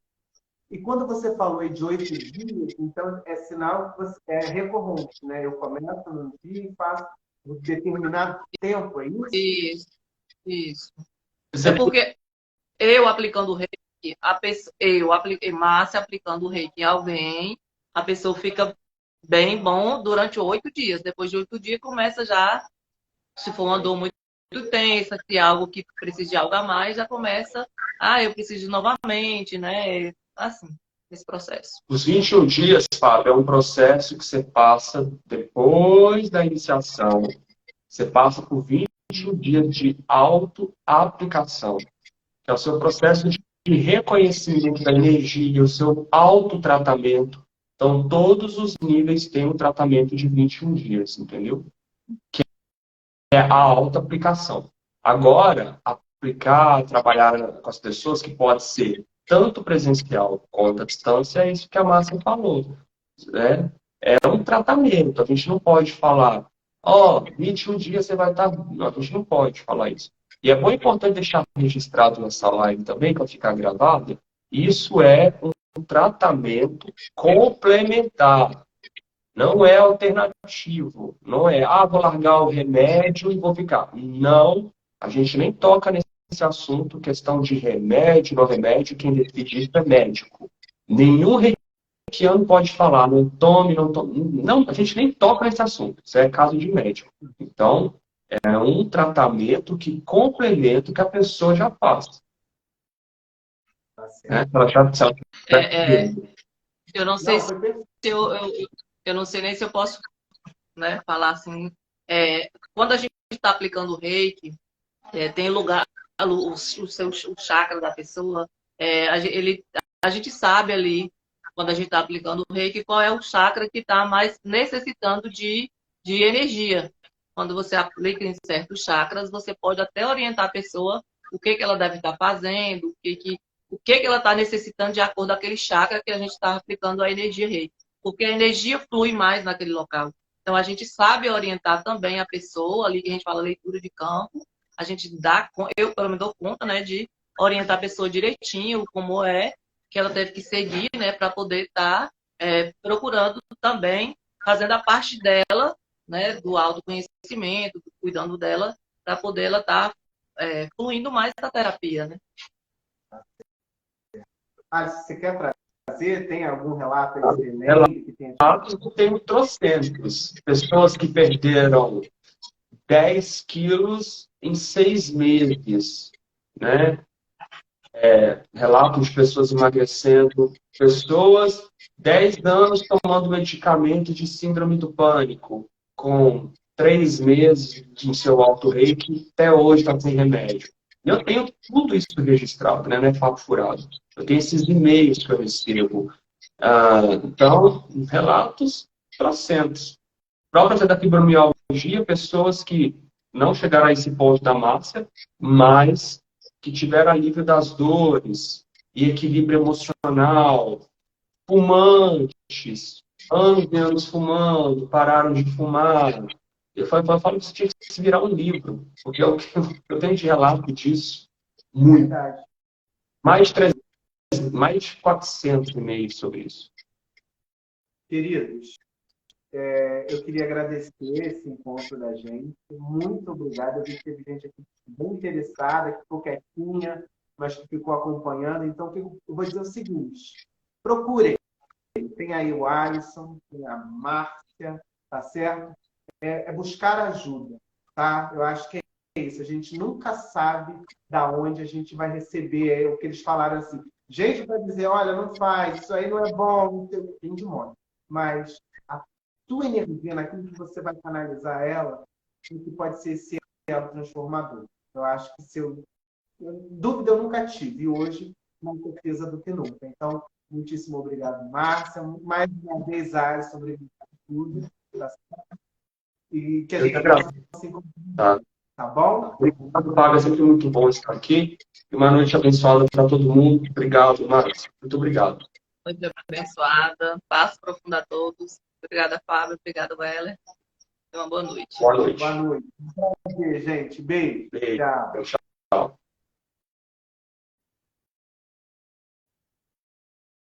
E quando você falou aí de 8 dias, então é sinal que você é recorrente, né? Eu começo num dia e faço um determinado tempo, é isso? Isso, isso. É porque eu aplicando o reiki, eu apliquei Márcia aplicando o reiki em alguém, a pessoa fica bem bom durante 8 dias. Depois de 8 dias começa já, se for uma dor muito tensa, se é algo que precisa de algo a mais, já começa, eu preciso novamente, né? Assim, esse processo. Os 21 dias, Fábio, é um processo que você passa depois da iniciação. Você passa por 21 dias de auto-aplicação, que é o seu processo de reconhecimento da energia, o seu autotratamento. Então, todos os níveis têm um tratamento de 21 dias, entendeu? Que é a auto-aplicação. Agora, trabalhar com as pessoas, que pode ser tanto presencial quanto à distância, é isso que a Márcia falou. Né? É um tratamento. A gente não pode falar, 21 dias você vai estar. Não, a gente não pode falar isso. E é muito importante deixar registrado nessa live também, para ficar gravado. Isso é um tratamento complementar. Não é alternativo. Não é, vou largar o remédio e vou ficar. Não, a gente nem toca nesse assunto, questão de remédio, não remédio, quem decide isso é médico. Nenhum reikiano pode falar, não tome, não tome. Não, a gente nem toca nesse assunto. Isso é caso de médico. Então, é um tratamento que complementa o que a pessoa já faz. Né? Eu não sei se eu não sei nem se eu posso, né, falar assim. Quando a gente está aplicando o reiki, tem lugar, o chakra da pessoa, a gente sabe ali, quando a gente está aplicando o reiki, qual é o chakra que está mais necessitando de energia. Quando você aplica em certos chakras, você pode até orientar a pessoa o que ela deve estar fazendo, o que ela está necessitando de acordo com aquele chakra que a gente está aplicando a energia reiki. Porque a energia flui mais naquele local. Então, a gente sabe orientar também a pessoa, ali que a gente fala leitura de campo, a gente dá, eu pelo menos dou conta, né, de orientar a pessoa direitinho, como é que ela teve que seguir, né, para poder estar procurando também, fazendo a parte dela, né, do autoconhecimento, cuidando dela, para poder ela estar fluindo mais na terapia, né? Se você quer trazer, tem algum relato excelente que tenha Relatos eu tenho trocentos. Pessoas que perderam 10 quilos em 6 meses, né? Relatos de pessoas emagrecendo, pessoas 10 anos tomando medicamento de síndrome do pânico, com 3 meses no seu auto-reiki, até hoje está sem remédio. Eu tenho tudo isso registrado, né? Não é papo furado. Eu tenho esses e-mails que eu recebo. Então, relatos trocentos. Próprias da fibromialgia, pessoas que não chegaram a esse ponto da Márcia, mas que tiveram alívio das dores e equilíbrio emocional, fumantes, anos e anos fumando, pararam de fumar. Eu falo que isso tinha que se virar um livro, porque eu tenho de relato disso muito. verdade. Mais de 300, mais de 400 e-mails sobre isso. Queridos, eu queria agradecer esse encontro da gente. Muito obrigado. Eu vi que teve gente aqui bem interessada, que ficou quietinha, mas que ficou acompanhando. Então, eu vou dizer o seguinte: procurem. Tem aí o Alisson, tem a Márcia, tá certo? É buscar ajuda, tá? Eu acho que é isso. A gente nunca sabe da onde a gente vai receber o que eles falaram assim. Gente vai dizer, olha, não faz, isso aí não é bom, tem de monte. Mas a tua energia, naquilo que você vai canalizar ela, o que pode ser esse elo transformador. Eu acho que dúvida eu nunca tive, e hoje, mais certeza do que nunca. Então, muitíssimo obrigado, Márcia. Mais uma vez, Alisson, obrigado por tudo. E que a gente possa se encontrar. Tá bom? Obrigado, Fábio. É sempre muito bom estar aqui. E uma noite abençoada para todo mundo. Obrigado, Márcio. Muito obrigado. Muito abençoada. Paz profunda a todos. Obrigada, Fábio. Obrigada, Weller. Uma boa noite. Boa noite. Boa noite. Prazer, gente. Beijo. Beijo. Tchau. Tchau.